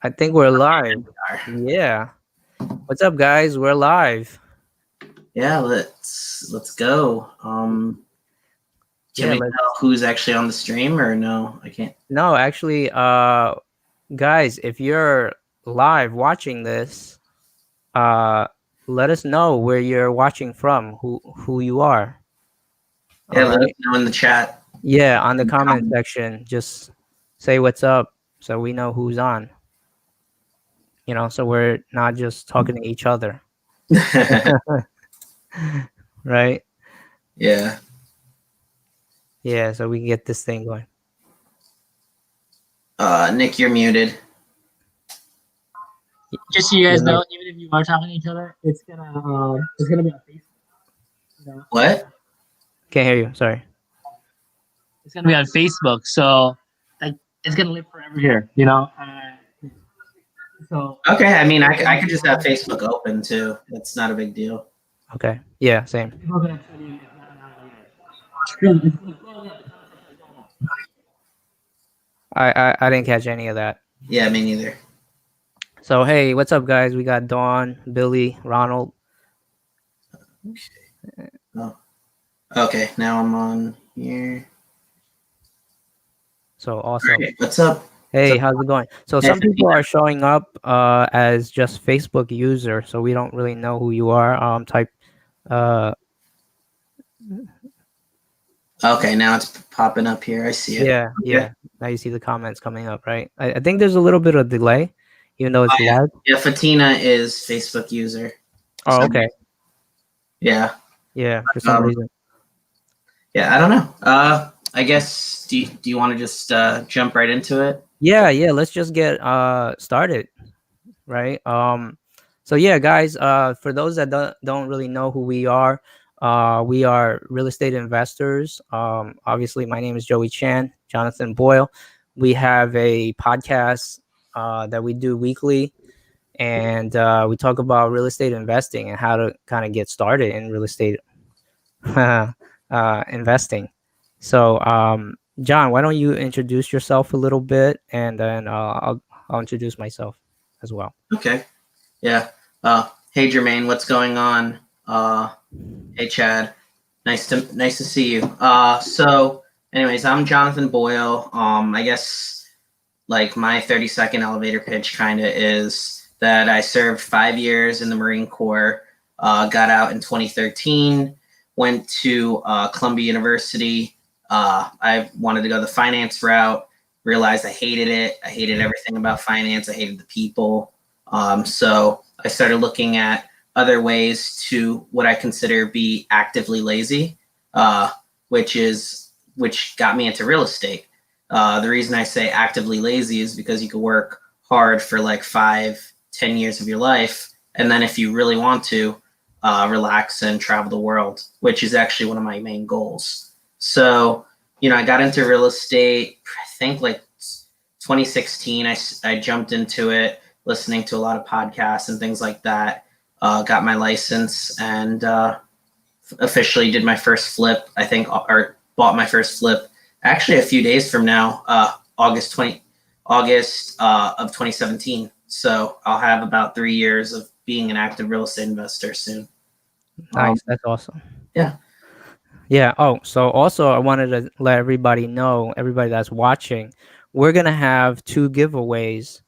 I think we're live. We are. Yeah. What's up, guys? We're live. Yeah, let's go. Can Yeah, we let's. tell who's actually on the stream or no? I can't. No, actually, guys, if you're live watching this, uh, let us know where you're watching from, who you are. All Yeah, let us right. know in the chat. Yeah, on the comment section, just say what's up so we know who's on. So we're not just talking to each other, right? Yeah. Yeah, so we can get this thing going. Nick, you're muted. Just so you guys know, even if you are talking to each other, it's gonna be on Facebook. What? Can't hear you. Sorry. It's gonna be on Facebook, so like it's gonna live forever here. So Okay, I mean, I could just have Facebook open too. That's not a big deal. Okay. Yeah, same. I didn't catch any of that. Yeah, me neither. So hey, what's up, guys? We got Dawn, Billy, Ronald. Oh. Okay, now I'm on here. So awesome. Hey, what's up? Hey, how's it going? So some people are showing up as just Facebook user, so we don't really know who you are. Type Okay, now it's popping up here. I see it. Yeah. Now you see the comments coming up, right? I think there's a little bit of delay, even though it's live. Yeah, Fatina is Facebook user. Oh, okay. Yeah. Yeah, for some reason. Yeah, I don't know. I guess do you want to just jump right into it? Yeah, let's just get started, right? So yeah, guys, for those that don't really know who we are real estate investors. Obviously my name is Chan, Johnathan Boyle. We have a podcast that we do weekly, and we talk about real estate investing and how to kind of get started in real estate investing. So John, why don't you introduce yourself a little bit, and then I'll introduce myself as well. Okay. Yeah. Hey Jermaine, what's going on? Hey Chad, nice to see you. So anyways, I'm Johnathan Boyle. I guess like my 30-second elevator pitch kind of is that I served 5 years in the Marine Corps. Got out in 2013. Went to Columbia University. I wanted to go the finance route. Realized I hated it. I hated everything about finance. I hated the people. So I started looking at other ways to what I consider be actively lazy, which got me into real estate. The reason I say actively lazy is because you could work hard for like 5-10 years of your life, and then if you really want to, relax and travel the world, which is actually one of my main goals. So, I got into real estate, I think like 2016, I jumped into it, listening to a lot of podcasts and things like that. Got my license and officially did my first flip, I think, or bought my first flip actually a few days from now, August of 2017. So I'll have about 3 years of being an active real estate investor soon. Nice. That's awesome. Yeah. Yeah. Oh, so also I wanted to let everybody know, everybody that's watching, we're going to have 2 giveaways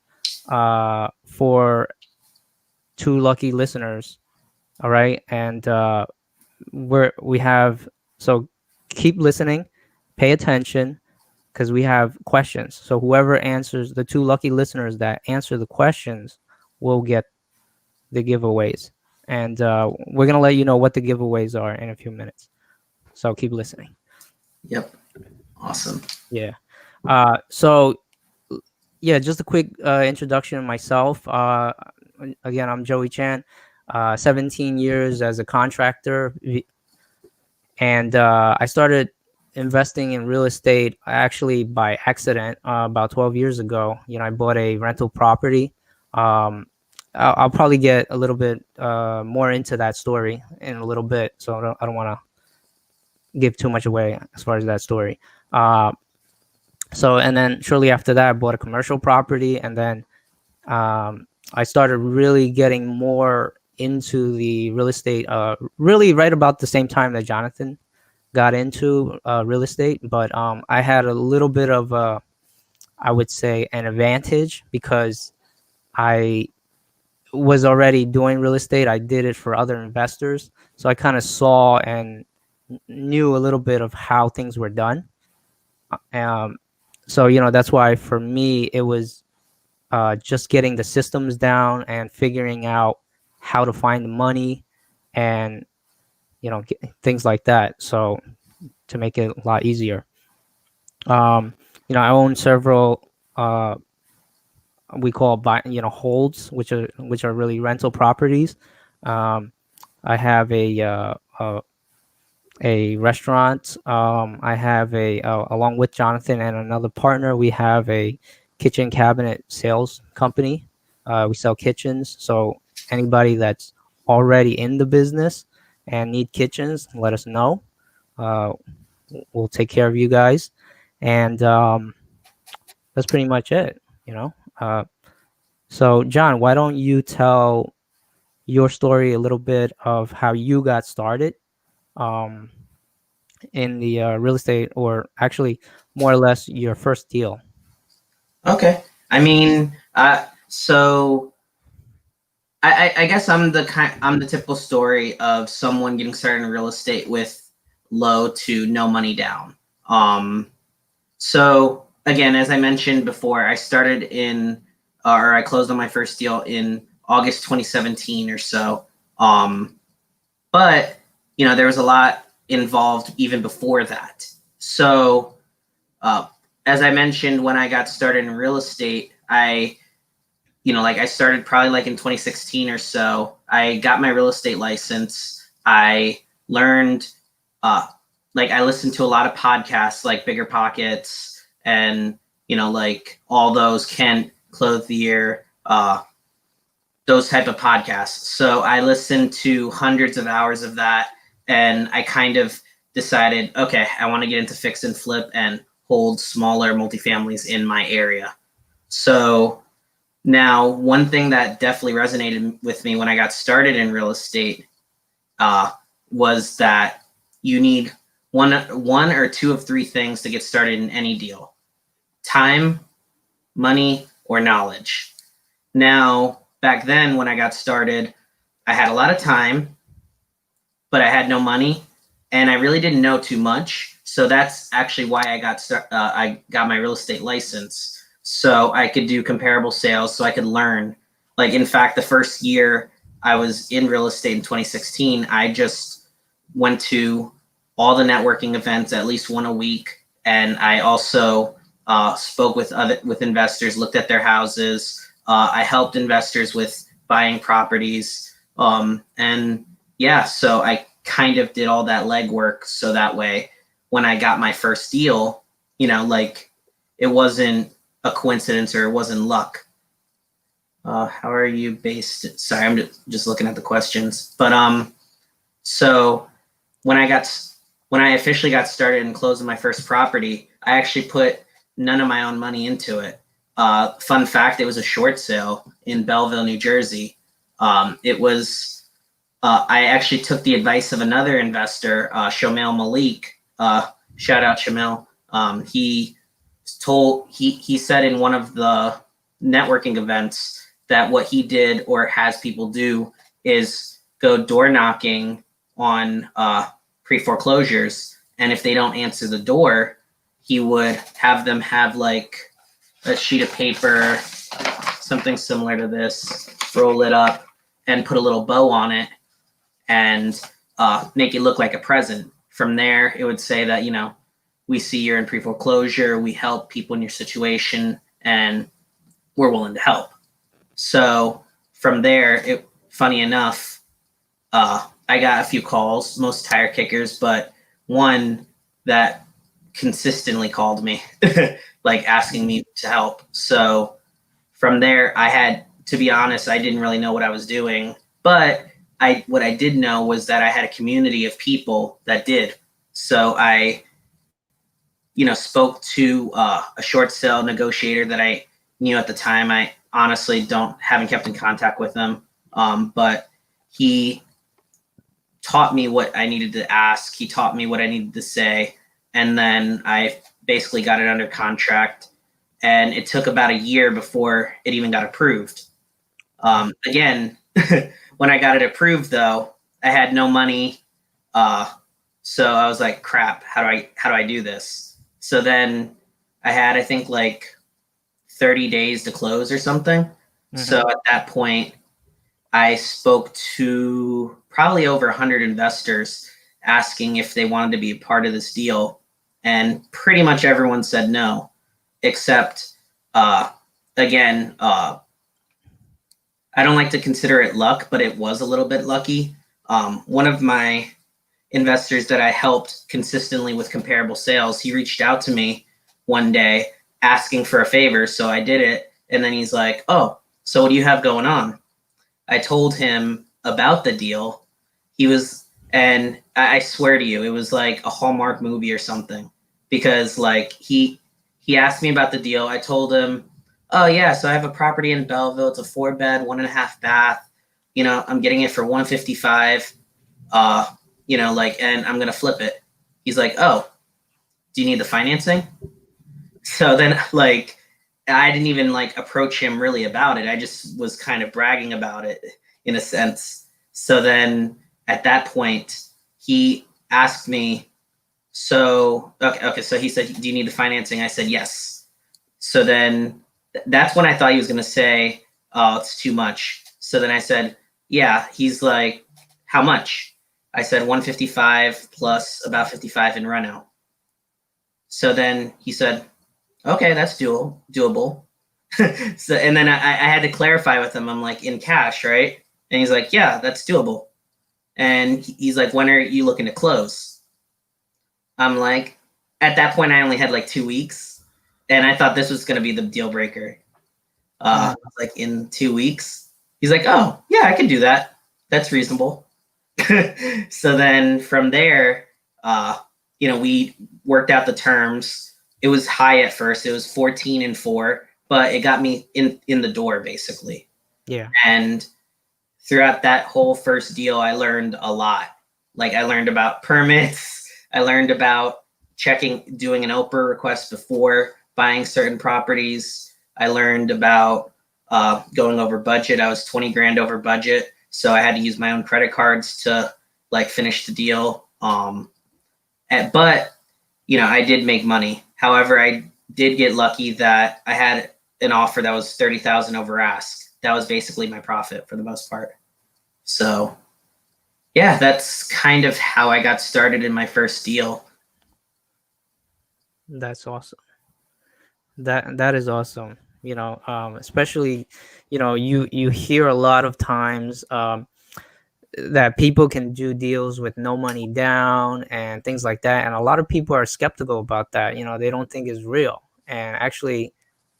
for 2 lucky listeners. All right. And so keep listening, pay attention, because we have questions. So whoever answers, the 2 lucky listeners that answer the questions will get the giveaways. And we're going to let you know what the giveaways are in a few minutes. So keep listening. Yep. Awesome. Yeah. So yeah, just a quick introduction of myself. Again, I'm Joey Chan, 17 years as a contractor. And I started investing in real estate actually by accident about 12 years ago. I bought a rental property. I'll probably get a little bit more into that story in a little bit. So I don't want to give too much away as far as that story. So, and then shortly after that, I bought a commercial property, and then I started really getting more into the real estate, really right about the same time that Jonathan got into real estate. But I had a little bit of, I would say, an advantage because I was already doing real estate. I did it for other investors. So I kind of saw and knew a little bit of how things were done. Um, so, that's why for me, it was just getting the systems down and figuring out how to find the money and, things like that. So to make it a lot easier. Um, I own several, we call holds, which are really rental properties. Um, I have a restaurant. I have along with Jonathan and another partner, we have a kitchen cabinet sales company. We sell kitchens. So anybody that's already in the business and need kitchens, let us know. Uh, we'll take care of you guys. And that's pretty much it, you know. So, John, why don't you tell your story a little bit of how you got started? Um, in the real estate, or actually more or less your first deal. Okay. I mean, so I guess I'm the typical story of someone getting started in real estate with low to no money down. So again, as I mentioned before, I started or I closed on my first deal in August 2017 or so. But there was a lot involved even before that. So as I mentioned, when I got started in real estate, I started probably like in 2016 or so. I got my real estate license. I learned, I listened to a lot of podcasts like Bigger Pockets and, like all those Kent, Clothier, those type of podcasts. So I listened to hundreds of hours of that, and I kind of decided, okay, I want to get into fix and flip and hold smaller multifamilies in my area. So now, one thing that definitely resonated with me when I got started in real estate was that you need one or two of three things to get started in any deal: time, money, or knowledge. Now, back then when I got started, I had a lot of time, but I had no money, and I really didn't know too much. So that's actually why I got my real estate license, so I could do comparable sales, so I could learn. Like, in fact, the first year I was in real estate in 2016, I just went to all the networking events at least one a week, and I also spoke with investors, looked at their houses. I helped investors with buying properties, and yeah, so I kind of did all that legwork, so that way when I got my first deal, it wasn't a coincidence or it wasn't luck. How are you based? Sorry, I'm just looking at the questions. But so when I officially got started and closing my first property, I actually put none of my own money into it. Fun fact: it was a short sale in Belleville, New Jersey. It was. I actually took the advice of another investor, Shomel Malik. Shout out Shomel. He said in one of the networking events that what he did or has people do is go door knocking on pre-foreclosures, and if they don't answer the door, he would have them have like a sheet of paper, something similar to this, roll it up and put a little bow on it and make it look like a present. From there, it would say that, we see you're in pre-foreclosure, we help people in your situation, and we're willing to help. So from there, funny enough, I got a few calls, most tire kickers, but one that consistently called me, like asking me to help. So from there, to be honest, I didn't really know what I was doing, but what I did know was that I had a community of people that did. So I, spoke to a short sale negotiator that I knew at the time. honestly haven't kept in contact with him. But he taught me what I needed to ask. He taught me what I needed to say. And then I basically got it under contract. And it took about a year before it even got approved. Again, when I got it approved, though, I had no money. So I was like, crap, how do I do this? So then I had, I think, like 30 days to close or something. So at that point, I spoke to probably over 100 investors asking if they wanted to be a part of this deal. And pretty much everyone said no, except, again, I don't like to consider it luck, but it was a little bit lucky. One of my investors that I helped consistently with comparable sales, he reached out to me one day asking for a favor. So I did it. And then he's like, oh, so what do you have going on? I told him about the deal. And I swear to you, it was like a Hallmark movie or something, because like he asked me about the deal. I told him, oh yeah, so I have a property in Belleville. It's a 4-bed, 1.5 bath. I'm getting it for 155. And I'm gonna flip it. He's like, oh, do you need the financing? So then like I didn't even like approach him really about it. I just was kind of bragging about it in a sense. So then at that point, he asked me, so he said, do you need the financing? I said, yes. So then that's when I thought he was going to say, oh, it's too much. So then I said, yeah. He's like, how much? I said 155 plus about 55 in run out. So then he said, okay, that's doable. So, and then I had to clarify with him. I'm like, in cash, right? And he's like, yeah, that's doable. And he's like, when are you looking to close? I'm like, at that point, I only had like 2 weeks, and I thought this was going to be the deal breaker. I was like, in 2 weeks? He's like, oh, yeah, I can do that. That's reasonable. So then from there, we worked out the terms. It was high at first. It was 14-4, but it got me in the door basically. Yeah. And throughout that whole first deal, I learned a lot. Like I learned about permits. I learned about doing an Oprah request before buying certain properties. I learned about going over budget. I was 20 grand over budget, so I had to use my own credit cards to like finish the deal. But I did make money. However, I did get lucky that I had an offer that was 30,000 over ask. That was basically my profit for the most part. So yeah, that's kind of how I got started in my first deal. That's awesome. That is awesome. Especially, you hear a lot of times that people can do deals with no money down and things like that, and a lot of people are skeptical about that. They don't think it's real, and actually,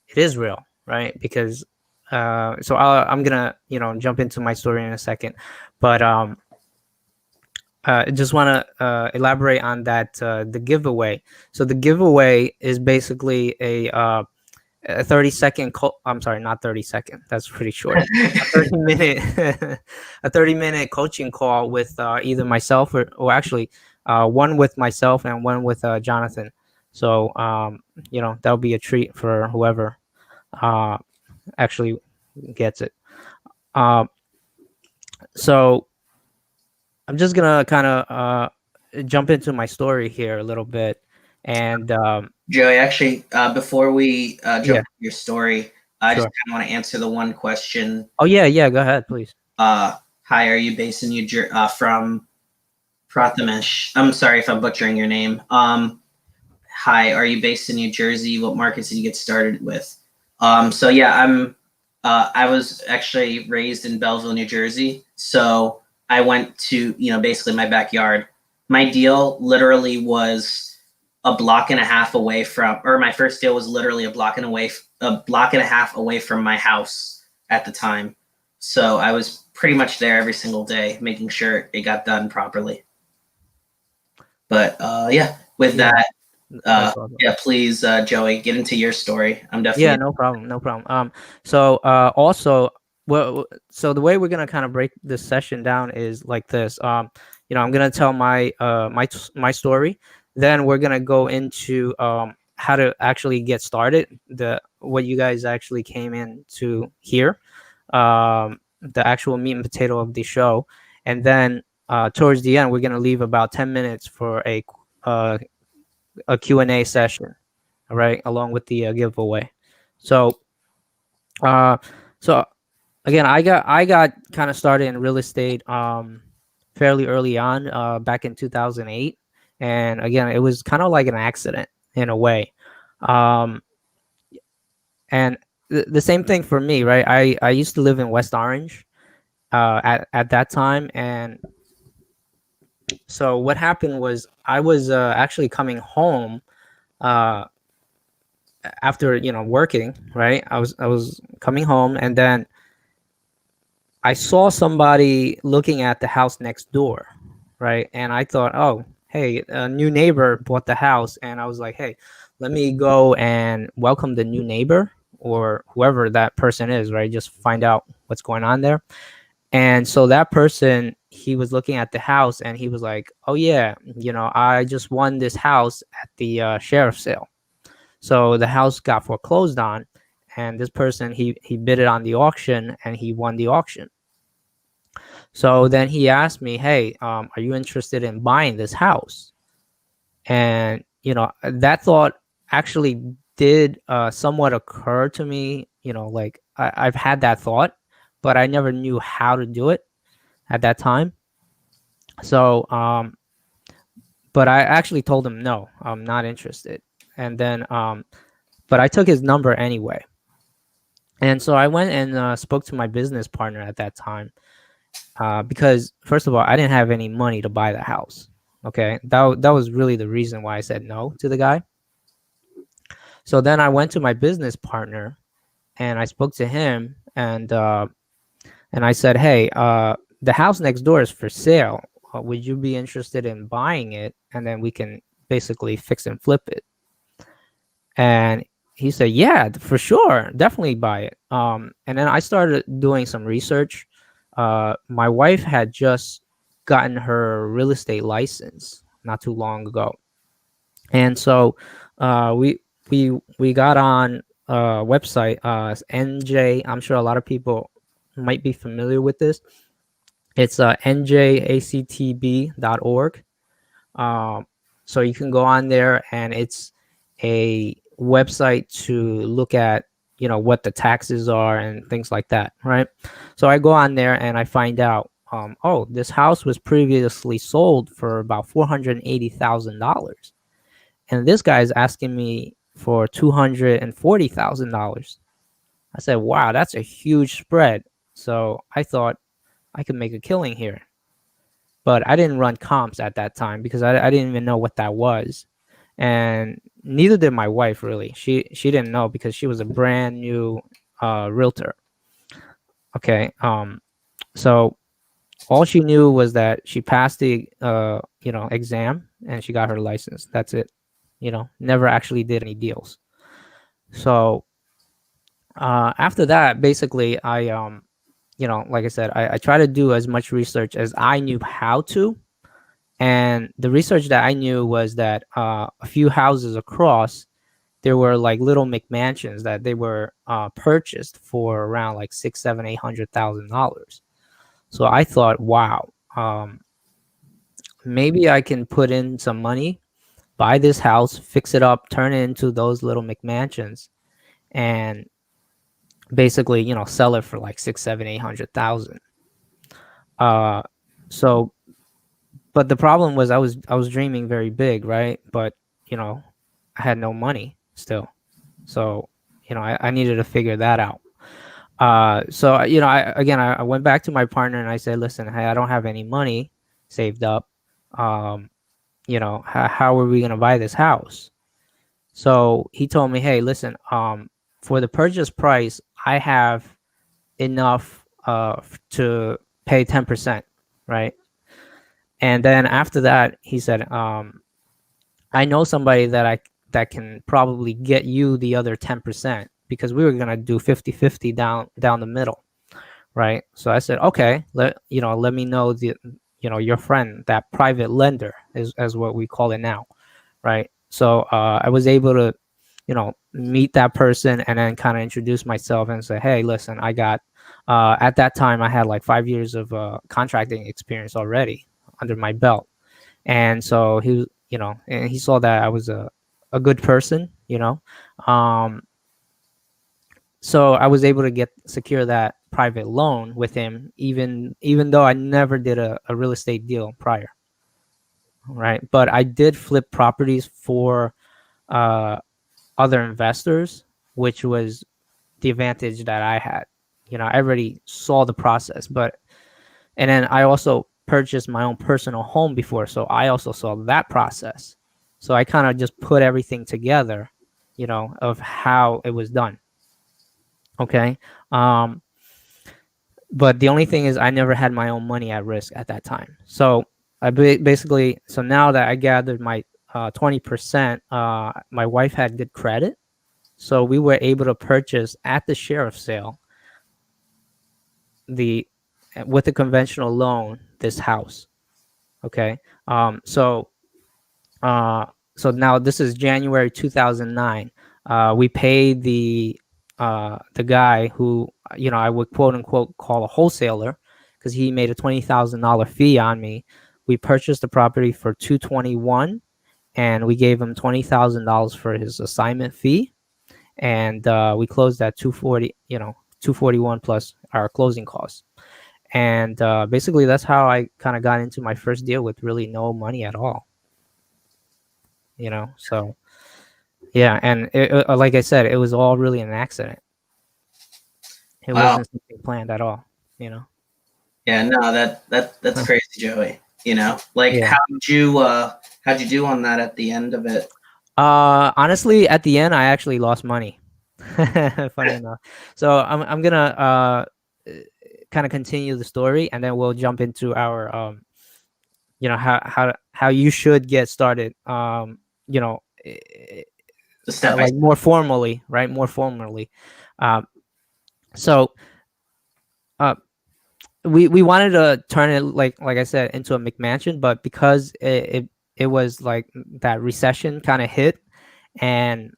it is real, right? Because I'm gonna jump into my story in a second, but I just want to elaborate on that, the giveaway. So the giveaway is basically a 30-second I'm sorry, not 30-second, that's pretty short. A 30-minute a 30-minute coaching call with either myself or actually one with myself and one with Jonathan. So that'll be a treat for whoever actually gets it. So I'm just gonna kind of jump into my story here a little bit. And Joey, actually, before we jump Yeah. into your story, I just Sure. kind of want to answer the one question. Oh yeah, go ahead, please. Hi, are you based in New Jersey? From Prathamesh. I'm sorry if I'm butchering your name. Hi, are you based in New Jersey? What markets did you get started with? So yeah, I was actually raised in Belleville, New Jersey. So I went to, basically my backyard. My deal literally was a block and a half away from, or my first deal was literally a block and a half away from my house at the time. So I was pretty much there every single day, making sure it got done properly. But yeah, with that, That's awesome. Yeah, please, Joey, get into your story. I'm Yeah, definitely. no problem, no problem. So also, well, so the way we're gonna kind of break this session down is like this. I'm gonna tell my story. Then we're gonna go into how to actually get started. What you guys actually came in to hear, the actual meat and potato of the show, and then towards the end, we're gonna leave about 10 minutes for uh, a Q&A session. All right, along with the giveaway. So, uh, so again, I got kind of started in real estate fairly early on, back in 2008, and again, it was kind of like an accident in a way, um, and the same thing for me, right? I used to live in West Orange at that time, and so what happened was I was actually coming home uh after working, right? I was coming home, and then I saw somebody looking at the house next door, right? And I thought, oh, hey, a new neighbor bought the house. And I was like, hey, let me go and welcome the new neighbor or whoever that person is, right? Just find out what's going on there. And so that person, he was looking at the house and he was like, oh, yeah, I just won this house at the sheriff's sale. So the house got foreclosed on. And this person, he bid it on the auction and he won the auction. So then he asked me, "Hey, are you interested in buying this house?" And that thought actually did somewhat occur to me. Like I've had that thought, but I never knew how to do it at that time. So, but I actually told him no, I'm not interested. And then, but I took his number anyway. And so I went and spoke to my business partner at that time, because first of all, I didn't have any money to buy the house. Okay, that was really the reason why I said no to the guy. So then I went to my business partner and I spoke to him, and I said, hey, the house next door is for sale. Would you be interested in buying it, and then we can basically fix and flip it? And he said, yeah, for sure, definitely buy it. And then I started doing some research. My wife had just gotten her real estate license not too long ago, and so we got on a website, NJ. I'm sure a lot of people might be familiar with this. It's njactb.org. Um, so you can go on there, and it's a website to look at, what the taxes are and things like that, right? So I go on there and I find out, oh, this house was previously sold for about $480,000, and this guy is asking me for $240,000. I said, wow, that's a huge spread. So I thought I could make a killing here, but I didn't run comps at that time because I didn't even know what that was, and neither did my wife really. She didn't know because she was a brand new realtor. Okay, so all she knew was that she passed the exam and she got her license. That's it. Never actually did any deals. So after that, basically, I like I said, I try to do as much research as I knew how to. And the research that I knew was that a few houses across, there were like little McMansions that they were purchased for around like six, seven, $800,000. So I thought, wow, maybe I can put in some money, buy this house, fix it up, turn it into those little McMansions, and basically, sell it for like six, seven, 800,000. Uh, so but the problem was I was dreaming very big, right? But I had no money still, so I needed to figure that out. So I went back to my partner and I said, listen, hey, I don't have any money saved up. Um, how are we gonna buy this house? So he told me, hey, listen, for the purchase price, I have enough to pay 10%, right? And then after that, he said, I know somebody that can probably get you the other 10%, because we were gonna do 50-50 down the middle, right? So I said, okay, let me know your friend, that private lender is as what we call it now, right? So I was able to, meet that person and then kind of introduce myself and say, hey, listen, I got at that time I had like 5 years of contracting experience already under my belt. And so and he saw that I was a good person, um, so I was able to secure that private loan with him, even though I never did a real estate deal prior, right? But I did flip properties for uh, other investors, which was the advantage that I had. I already saw the process, and then I also purchased my own personal home before, so I also saw that process. So I kind of just put everything together, of how it was done. Okay. But the only thing is, I never had my own money at risk at that time. So basically, so now that I gathered my 20%, my wife had good credit. So we were able to purchase at the sheriff's sale with a conventional loan, this house. Okay. So uh, so now this is January 2009. We paid the guy who, I would quote unquote call a wholesaler, because he made a $20,000 fee on me. We purchased the property for 221, and we gave him $20,000 for his assignment fee, and we closed at 240. 241 plus our closing costs. And basically, that's how I kind of got into my first deal with really no money at all. So yeah, and like I said, it was all really an accident. It Wow. wasn't something planned at all. Yeah, no, that's crazy, Joey. Like Yeah. how'd you do on that at the end of it? Honestly, at the end, I actually lost money. Funny enough. So I'm gonna kind of continue the story, and then we'll jump into our how you should get started. The step by Like more formally, right? More formally. Um, so uh, we wanted to turn it, like I said, into a McMansion, but because it was like that recession kind of hit, and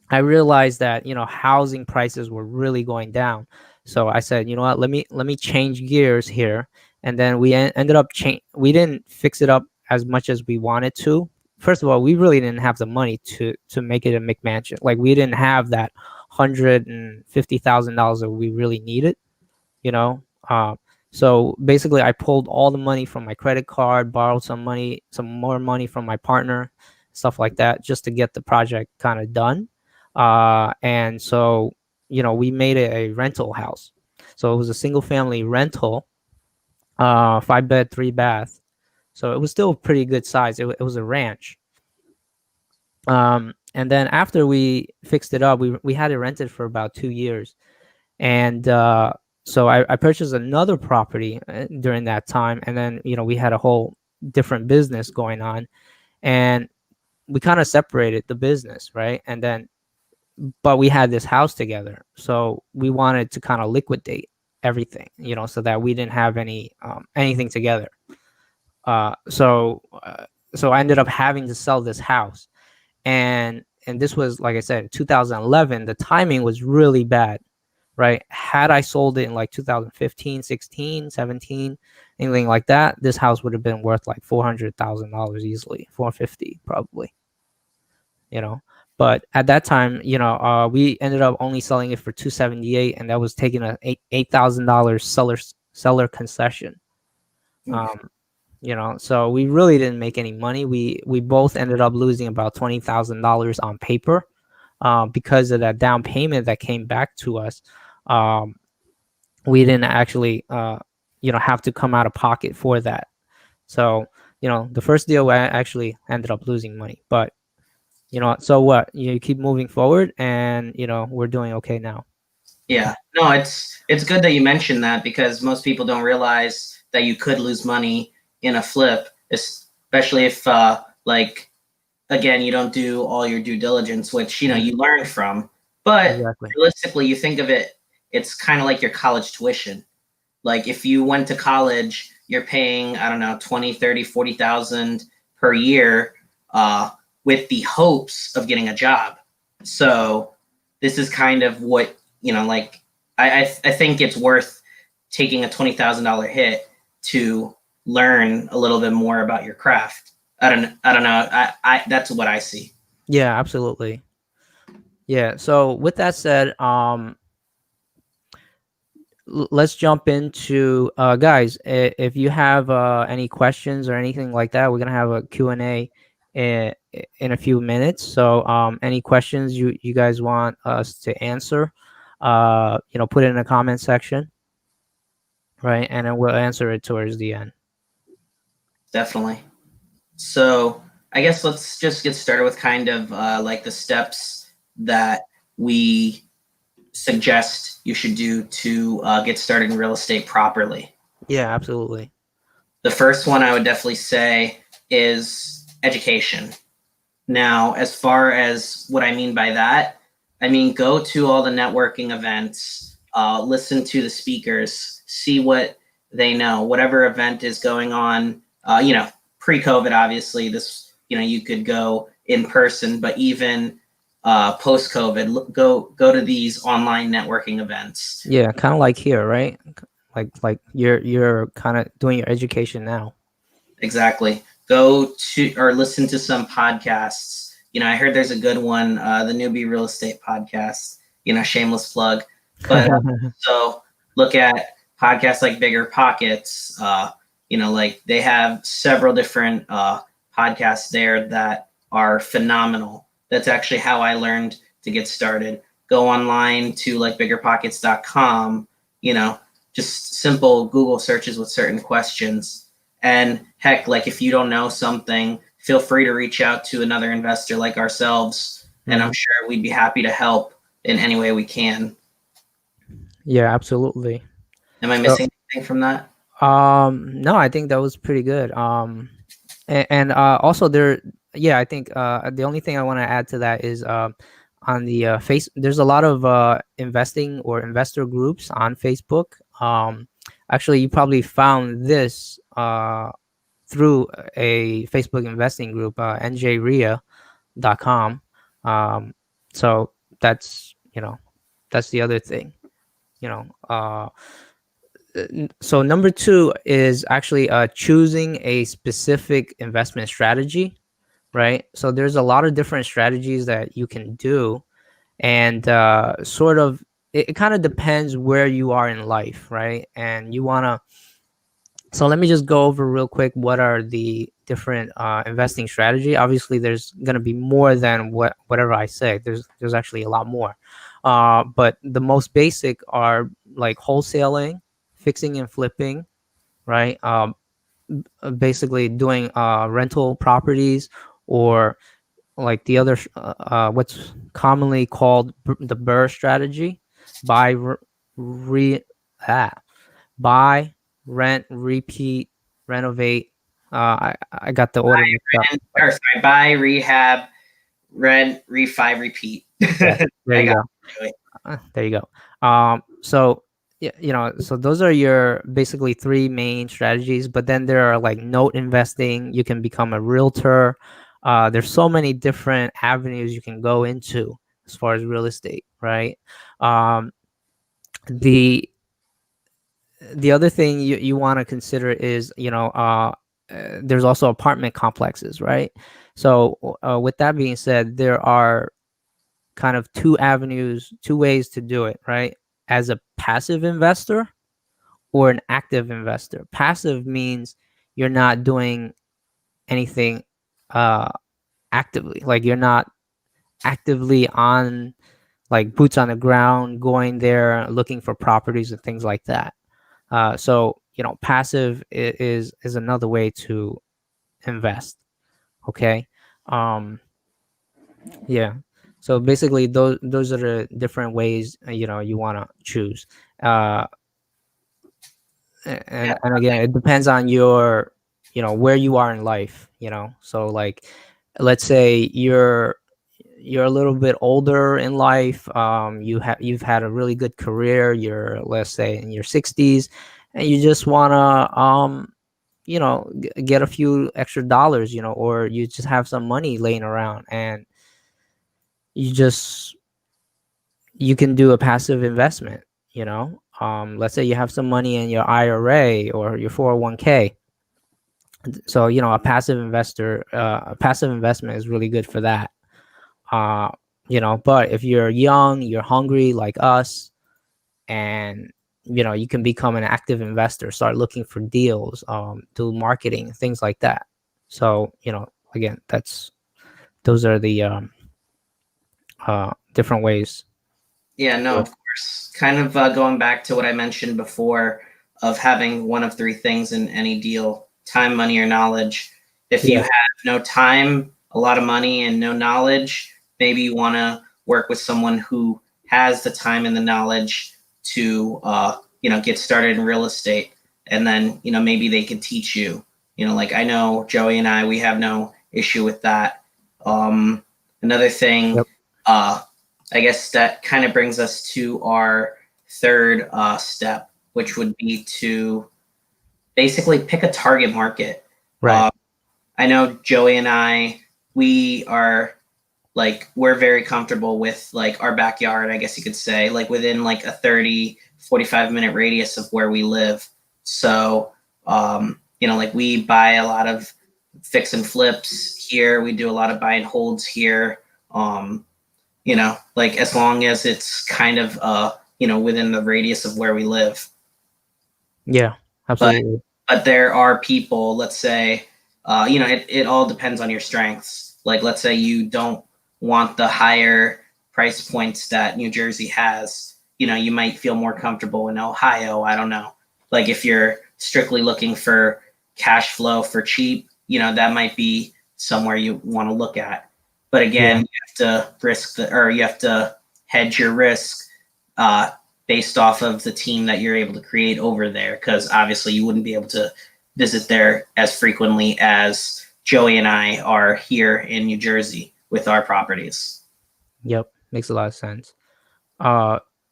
I realized that housing prices were really going down. So I said, you know what, let me change gears here, and then we ended up we didn't fix it up as much as we wanted to. First of all, we really didn't have the money to make it a McMansion. Like, we didn't have that $150,000 that we really needed, you know. So basically, I pulled all the money from my credit card, borrowed some more money from my partner, stuff like that, just to get the project kind of done. And so, we made it a rental house. So it was a single family rental, 5 bed, 3 bath. So it was still pretty good size. It was a ranch. And then after we fixed it up, we had it rented for about 2 years. And so I purchased another property during that time. And then, we had a whole different business going on, and we kind of separated the business, right? And then, but we had this house together. So we wanted to kind of liquidate everything, so that we didn't have anything together. So I ended up having to sell this house. And this was, like I said, 2011. The timing was really bad, right? Had I sold it in like 2015, 16, 17, anything like that, this house would have been worth like $400,000 easily, 450 probably, But at that time, we ended up only selling it for 278, and that was taking a $8,000 seller concession. So we really didn't make any money. We both ended up losing about $20,000 on paper, because of that down payment that came back to us. We didn't actually have to come out of pocket for that. So the first deal, I actually ended up losing money, but so what, you keep moving forward, and we're doing okay now. Yeah, no, it's good that you mentioned that, because most people don't realize that you could lose money in a flip, especially if again, you don't do all your due diligence, which you learn from. But Exactly. realistically, you think of it, it's kind of like your college tuition. Like if you went to college, you're paying, I don't know, 20, 30, 40,000 per year with the hopes of getting a job. So this is kind of what, like I think it's worth taking a $20,000 hit to learn a little bit more about your craft. I don't know. I that's what I see. Yeah, absolutely. Yeah. So with that said, let's jump into guys, if you have any questions or anything like that, we're gonna have a Q&A in a few minutes. So any questions you guys want us to answer, put it in the comment section, right, and then we'll answer it towards the end. Definitely. So I guess let's just get started with kind of like the steps that we suggest you should do to get started in real estate properly. Yeah, absolutely. The first one I would definitely say is education. Now, as far as what I mean by that, I mean go to all the networking events, listen to the speakers, see what they know, whatever event is going on. Pre-COVID, obviously, this you could go in person, but even post-COVID, go to these online networking events. Yeah, kind of like here, right? Like you're kind of doing your education now. Exactly. Go to or listen to some podcasts. I heard there's a good one, the Newbie Real Estate podcast. Shameless plug. But so look at podcasts like Bigger Pockets. Like they have several different podcasts there that are phenomenal. That's actually how I learned to get started. Go online to like biggerpockets.com. Just simple Google searches with certain questions. And heck, like if you don't know something, feel free to reach out to another investor like ourselves, and I'm sure we'd be happy to help in any way we can. Yeah, absolutely. Am I missing anything from that? No, I think that was pretty good. And also I think the only thing I want to add to that is on the face. There's a lot of investing or investor groups on Facebook. Actually, you probably found this through a Facebook investing group, njria.com. So that's that's the other thing. You know, so number two is actually choosing a specific investment strategy, right? So there's a lot of different strategies that you can do, and sort of it kind of depends where you are in life, right? And you want to, so let me just go over real quick what are the different investing strategy. Obviously there's going to be more than whatever I say. There's actually a lot more, but the most basic are like wholesaling, fixing and flipping, right? Basically doing rental properties, or like the other what's commonly called the Burr strategy: buy, re ah, buy, rent, repeat, renovate. I got the order mixed up. Sorry, buy, rehab, rent, refi, repeat. Yeah, there I you got go. it. There you go. So yeah, so those are your basically three main strategies. But then there are like note investing. You can become a realtor. There's so many different avenues you can go into as far as real estate, right? Um, the the other thing you want to consider is there's also apartment complexes, right? So with that being said, there are kind of two ways to do it, right? As a passive investor or an active investor. Passive means you're not doing anything uh actively, like you're not actively on, like boots on the ground, going there looking for properties and things like that. So passive is another way to invest. Okay. um yeah, so basically those are the different ways you want to choose. uh and again, it depends on your where you are in life. So like let's say you're a little bit older in life, you've had a really good career, you're, let's say, in your 60s, and you just want to get a few extra dollars, or you just have some money laying around, and you just you can do a passive investment. Let's say you have some money in your IRA or your 401k. So a passive investment is really good for that. uh but if you're young, you're hungry like us, and you can become an active investor, start looking for deals, do marketing, things like that. So again, those are the different ways. Yeah, no, of course. Kind of going back to what I mentioned before of having one of three things in any deal: time, money, or knowledge. If you Yeah. have no time, a lot of money, and no knowledge, maybe you want to work with someone who has the time and the knowledge to, get started in real estate. And then, maybe they can teach you. Like I know Joey and I, we have no issue with that. Another thing, Yep. I guess that kind of brings us to our third step, which would be to basically pick a target market. Right. I know Joey and I, we are we're very comfortable with like our backyard, I guess you could say, like within like a 30-45 minute radius of where we live. So, like we buy a lot of fix and flips here. We do a lot of buy and holds here. Like as long as it's kind of within the radius of where we live. Yeah, but absolutely. but there are people, let's say, it all depends on your strengths. Like let's say you don't want the higher price points that New Jersey has. You might feel more comfortable in Ohio. I don't know. Like if you're strictly looking for cash flow for cheap, that might be somewhere you want to look at. But again, Yeah. you have to you have to hedge your risk based off of the team that you're able to create over there, because obviously you wouldn't be able to visit there as frequently as Joey and I are here in New Jersey with our properties. Yep, makes a lot of sense.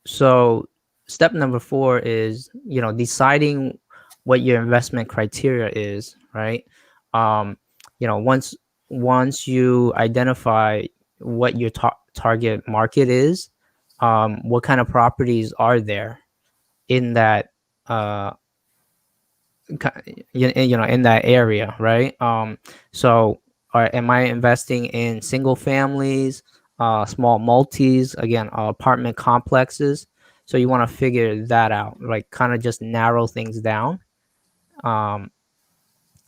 So step number 4 is, deciding what your investment criteria is, right? Um, once you identify what your target market is, what kind of properties are there in that uh in that area, right? So am I investing in single families, small multis, again, apartment complexes? So you want to figure that out, like kind of just narrow things down. um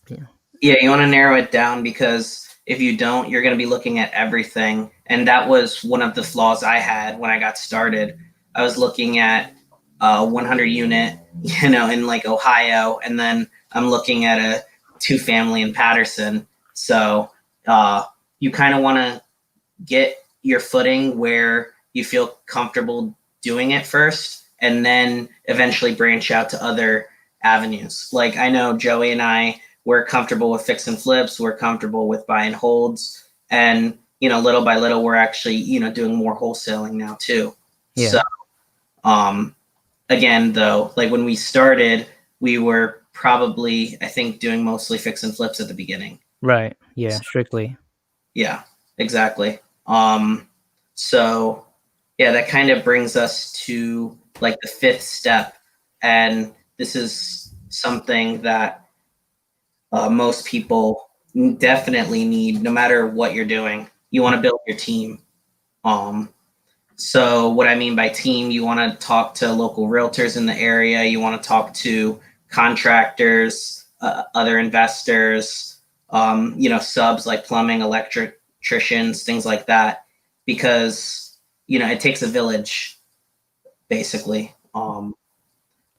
yeah. Yeah, you want to narrow it down, because if you don't, you're going to be looking at everything. And that was one of the flaws I had when I got started. I was looking at a 100 unit, in like Ohio, and then I'm looking at a 2-family in Patterson. So you kind of want to get your footing where you feel comfortable doing it first, and then eventually branch out to other avenues. Like I know Joey and I, we're comfortable with fix and flips, we're comfortable with buy and holds, and little by little we're actually doing more wholesaling now too. Yeah. So again, though, like when we started, we were probably, I think, doing mostly fix and flips at the beginning. Right. Yeah, So, strictly. yeah, exactly. So yeah, that kind of brings us to like the fifth step. And this is something that most people definitely need, no matter what you're doing. You want to build your team. So what I mean by team, you want to talk to local realtors in the area. You want to talk to contractors, other investors, subs like plumbing, electricians, things like that, because it takes a village, basically.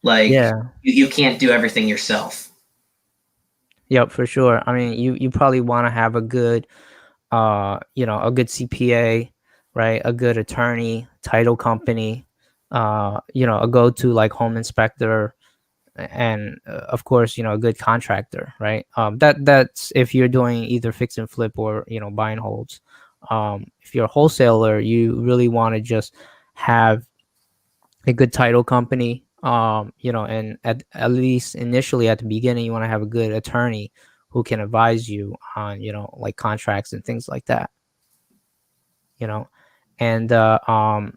Like Yeah. you can't do everything yourself. Yep, for sure. I mean, you probably want to have a good a good CPA, right? A good attorney, title company, a go-to like home inspector, and of course, a good contractor, right? That's if you're doing either fix and flip or buy and holds. If you're a wholesaler, you really want to just have a good title company, and at least initially at the beginning, you want to have a good attorney who can advise you on, like contracts and things like that, you know. And the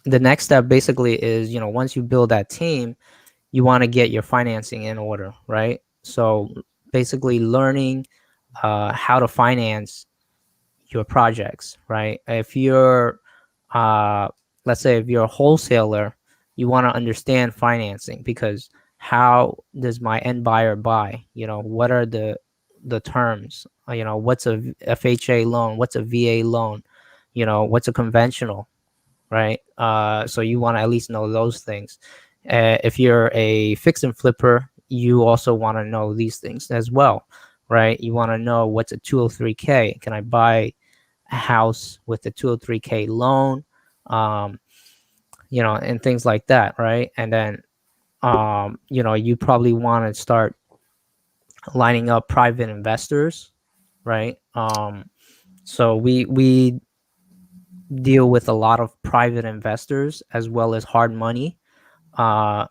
next step basically is, once you build that team, you want to get your financing in order, right? So basically learning how to finance your projects, right? If you're, uh, let's say, if you're a wholesaler, you want to understand financing, because how does my end buyer buy? What are the terms? What's a FHA loan? What's a VA loan? What's a conventional, right? So you want to at least know those things. If you're a fix and flipper, you also want to know these things as well, right? You want to know what's a 203k. Can I buy a house with a 203k loan? And things like that, right? And then you probably want to start lining up private investors, right? So we deal with a lot of private investors as well as hard money. So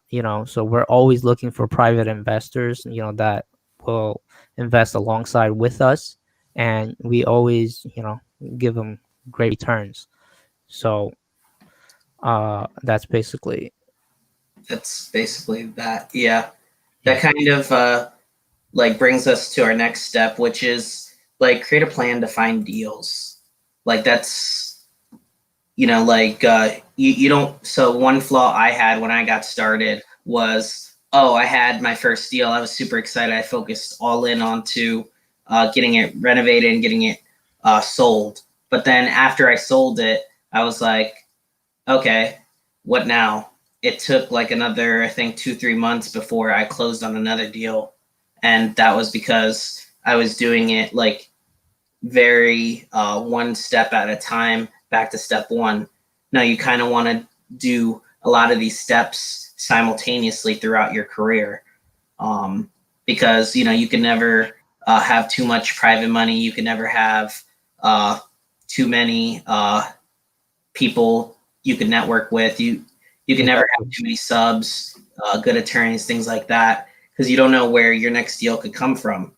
we're always looking for private investors, that will invest alongside with us, and we always, give them great returns. So That's basically that. Yeah. yeah. That kind of like brings us to our next step, which is like create a plan to find deals. Like that's like you don't. So one flaw I had when I got started was, oh, I had my first deal. I was super excited. I focused all in onto getting it renovated and getting it sold. But then after I sold it, I was like, okay, what now? It took like another, I think, 2-3 months before I closed on another deal. And that was because I was doing it like very one step at a time, back to step one. Now you kind of want to do a lot of these steps simultaneously throughout your career, because you can never have too much private money. You can never have too many people you can network with. You can never have too many subs, good attorneys, things like that, because you don't know where your next deal could come from.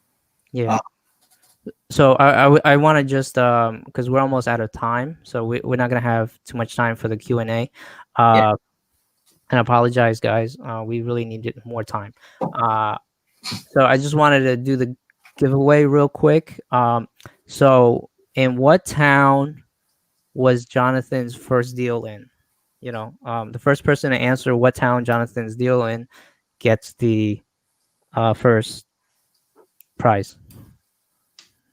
Yeah. So I want to just because we're almost out of time, so we're not gonna have too much time for the Q&A. Yeah. And I apologize, guys. We really needed more time. So I just wanted to do the giveaway real quick. So in what town was Jonathan's first deal in? The first person to answer what town Jonathan's deal in gets the first prize,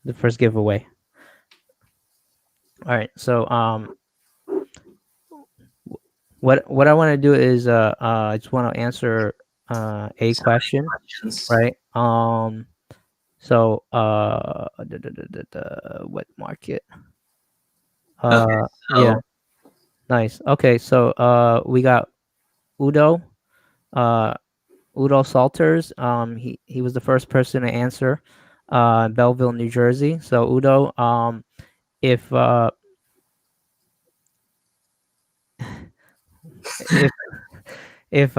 the first giveaway. All right. So what I want to do is I just want to answer a question, right? So what market? Okay, so Yeah, nice. Okay, so we got Udo, Udo Salters. He was the first person to answer, Belleville, New Jersey. So Udo, if if if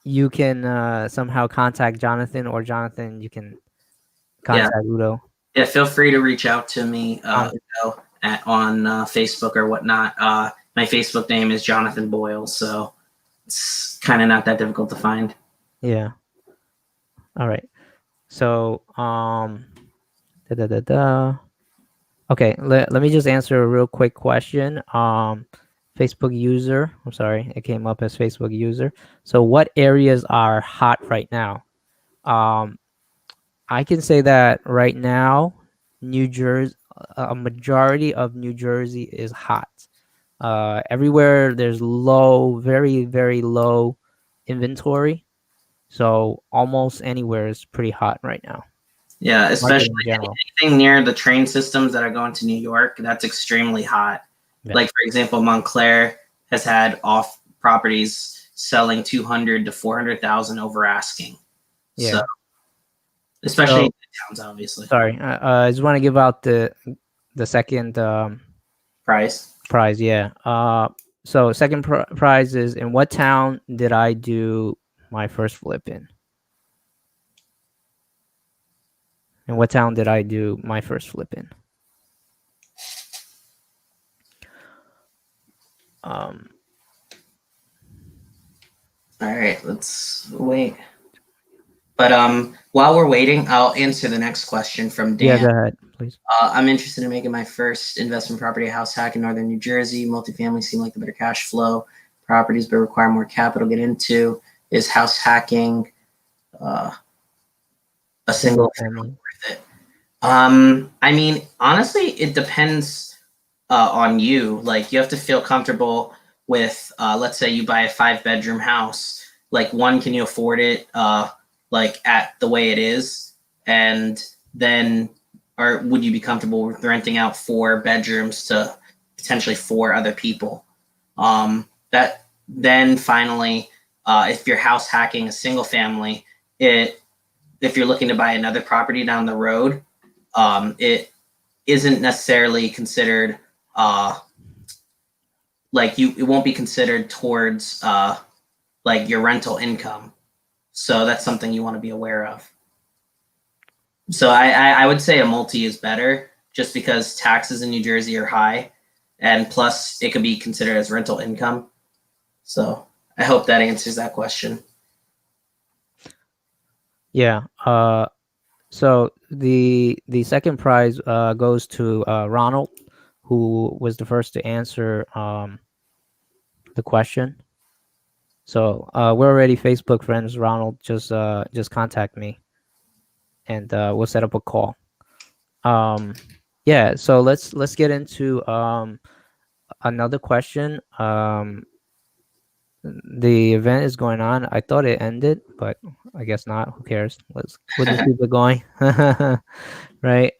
you can somehow contact Jonathan, or Jonathan, you can yeah, contact Udo. yeah, feel free to reach out to me On on Facebook or whatnot. My Facebook name is Jonathan Boyle, so it's kind of not that difficult to find. Yeah. All right. So da, da, da, da. Okay, let me just answer a real quick question. Facebook user, I'm sorry, it came up as Facebook user. So what areas are hot right now? I can say that right now, New Jersey, a majority of New Jersey is hot. Everywhere there's low, very, very low inventory. So almost anywhere is pretty hot right now. Yeah, Market especially in general. anything near the train systems that are going to New York, that's extremely hot. Yeah. Like, for example, Montclair has had off properties selling 200 to 400,000 over asking. Yeah. So especially So in towns, obviously. sorry, I just want to give out the second Price. prize. Yeah. So second prize is, in what town did I do my first flip in? In what town did I do my first flip in? Um. All right, let's wait. But while we're waiting, I'll answer the next question from Yeah. Dan. Go ahead, please. I'm interested in making my first investment property a house hack in northern New Jersey. Multifamily seem like the better cash flow properties, but require more capital to get into. Is house hacking a single family. worth it? I mean, honestly, it depends on you. Like, you have to feel comfortable with, let's say you buy a 5-bedroom house. Like, one, can you afford it? Like at the way it is, and then, or would you be comfortable with renting out 4 bedrooms to potentially 4 other people? That then finally, if you're house hacking a single family, if you're looking to buy another property down the road, it isn't necessarily considered like it won't be considered towards like your rental income. So that's something you want to be aware of. So I would say a multi is better, just because taxes in New Jersey are high, and plus it could be considered as rental income. So I hope that answers that question. Yeah. So the second prize goes to Ronald, who was the first to answer the question. So we're already Facebook friends, Ronald. Just contact me, and we'll set up a call. Yeah. So let's get into another question. The event is going on. I thought it ended, but I guess not. Who cares? We'll just keep it going. Right.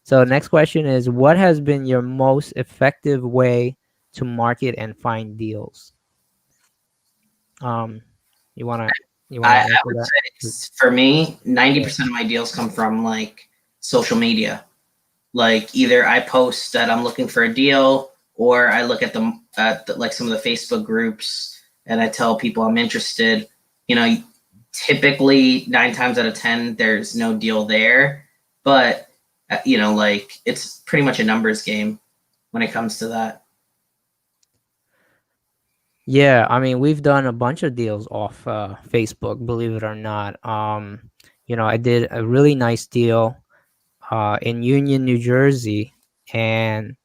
So next question is, what has been your most effective way to market and find deals? Um, you wanna I answer would that? say for me, 90% of my deals come from like social media. Like, either I post that I'm looking for a deal, or I look at like some of the Facebook groups and I tell people I'm interested. You know, typically 9 times out of 10 there's no deal there, but you know, like, it's pretty much a numbers game when it comes to that. Yeah, I mean, we've done a bunch of deals off Facebook, believe it or not. I did a really nice deal in Union, New Jersey, and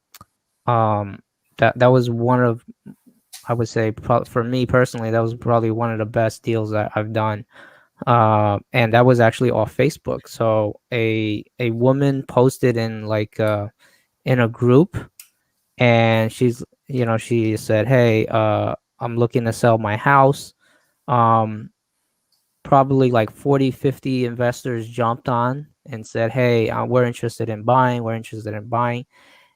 that was one of, I would say, for me personally, that was probably one of the best deals that I've done. And that was actually off Facebook. So a woman posted in like in a group, and she said, "Hey, I'm looking to sell my house." Um, Probably like 40, 50 investors jumped on and said, "Hey, we're interested in buying. We're interested in buying."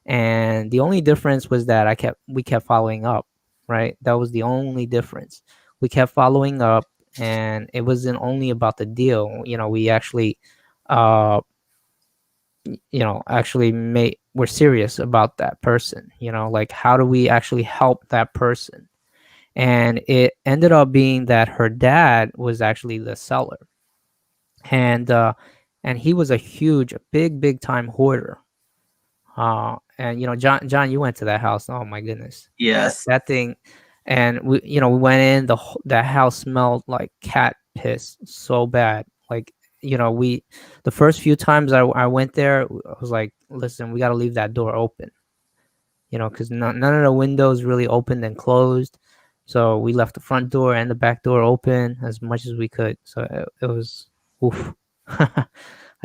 And the only difference was that we kept following up, right? That was the only difference. We kept following up, and it wasn't only about the deal. We actually, uh, actually we're serious about that person. Like, how do we actually help that person? And it ended up being that her dad was actually the seller, and he was a huge, big time hoarder. And John, you went to that house. Oh my goodness, Yes. that thing. And we went in. That house smelled like cat piss so bad. Like, the first few times I went there, I was like, listen, we got to leave that door open, because none of the windows really opened and closed. So we left the front door and the back door open as much as we could. So it was, oof. I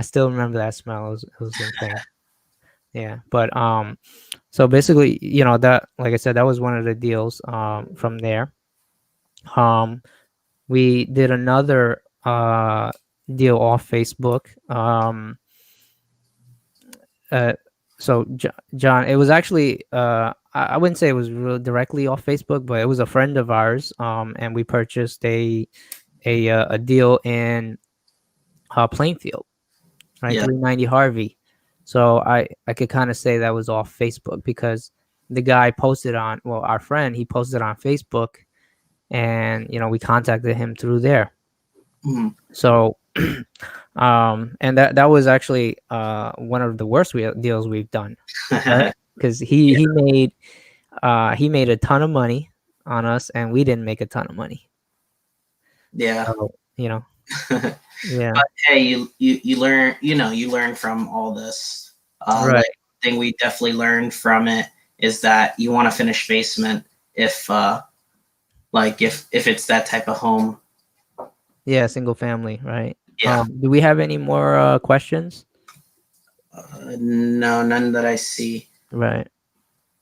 still remember that smell. It was insane. Yeah, but so basically, that, like I said, that was one of the deals. From there, um, we did another deal off Facebook. Uh, so John, it was actually I wouldn't say it was really directly off Facebook, but it was a friend of ours. And we purchased a deal in Plainfield, right? Yeah. 390 Harvey. So I could kind of say that was off Facebook because the guy posted on, well, our friend, he posted on Facebook, and we contacted him through there. Mhm. So and that was actually one of the worst deals we've done, right? Because Yeah. he made a ton of money on us, and we didn't make a ton of money. Yeah. So yeah, But hey, you learn, you learn from all this. right. Like thing we definitely learned from it is that you want to finish basement if like if it's that type of home. Yeah, single family, right? Yeah. Do we have any more questions? No, none that I see. Right.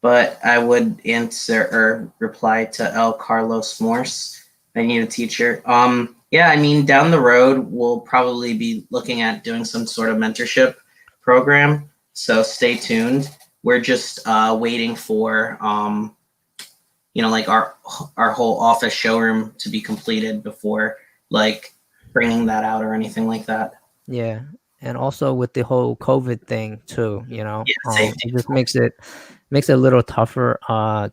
But I would answer or reply to El Carlos Morse. I need a teacher. Yeah, I mean, down the road, we'll probably be looking at doing some sort of mentorship program. So stay tuned. We're just waiting for, like our whole office showroom to be completed before like bringing that out or anything like that. Yeah, and also with the whole COVID thing too, Yeah, safety, it of just course. makes it a little tougher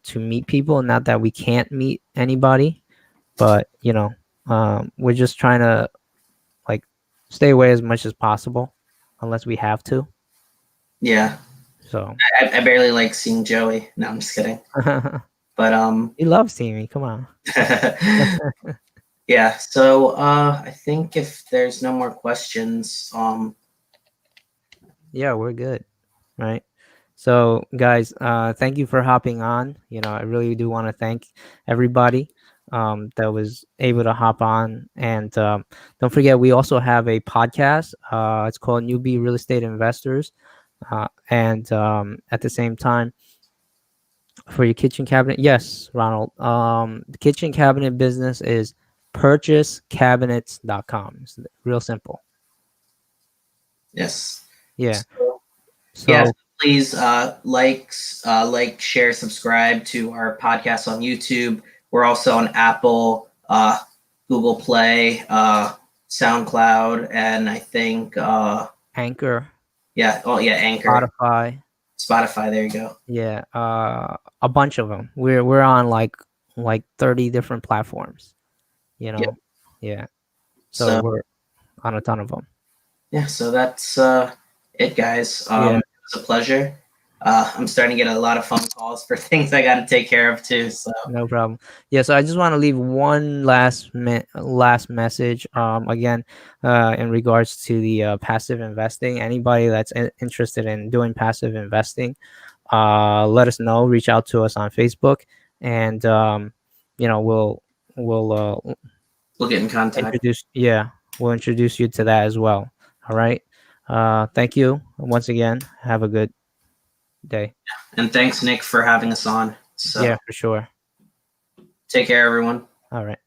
to meet people. Not that we can't meet anybody, but we're just trying to like stay away as much as possible, unless we have to. Yeah, So I barely like seeing Joey. No, I'm just kidding. But he loves seeing me. Come on. yeah. So I think if there's no more questions, Yeah, we're good, right? So, guys, thank you for hopping on. I really do want to thank everybody that was able to hop on. And don't forget, we also have a podcast. It's called Newbie Real Estate Investors. And at the same time, for your kitchen cabinet, yes, Ronald, the kitchen cabinet business is purchasecabinets.com. It's real simple. yes. Yeah. Yes, So, please like, share, subscribe to our podcast on YouTube. We're also on Apple, Google Play, SoundCloud, and I think Anchor, yeah, oh yeah, Anchor, Spotify. Spotify. There you go. Yeah, a bunch of them. We're on like 30 different platforms. You Yep. know, yeah. So So we're on a ton of them. yeah, so that's it, guys. Yeah, It was a pleasure. I'm starting to get a lot of phone calls for things I got to take care of too. So no problem. Yeah, so I just want to leave one last message. Again, in regards to the passive investing. Anybody that's interested in doing passive investing, let us know. Reach out to us on Facebook, and we'll we'll get in contact. we'll introduce you to that as well. All right. Thank you once again. Have a good day. And thanks, Nick, for having us on. So Yeah, for sure. take care, everyone. All right.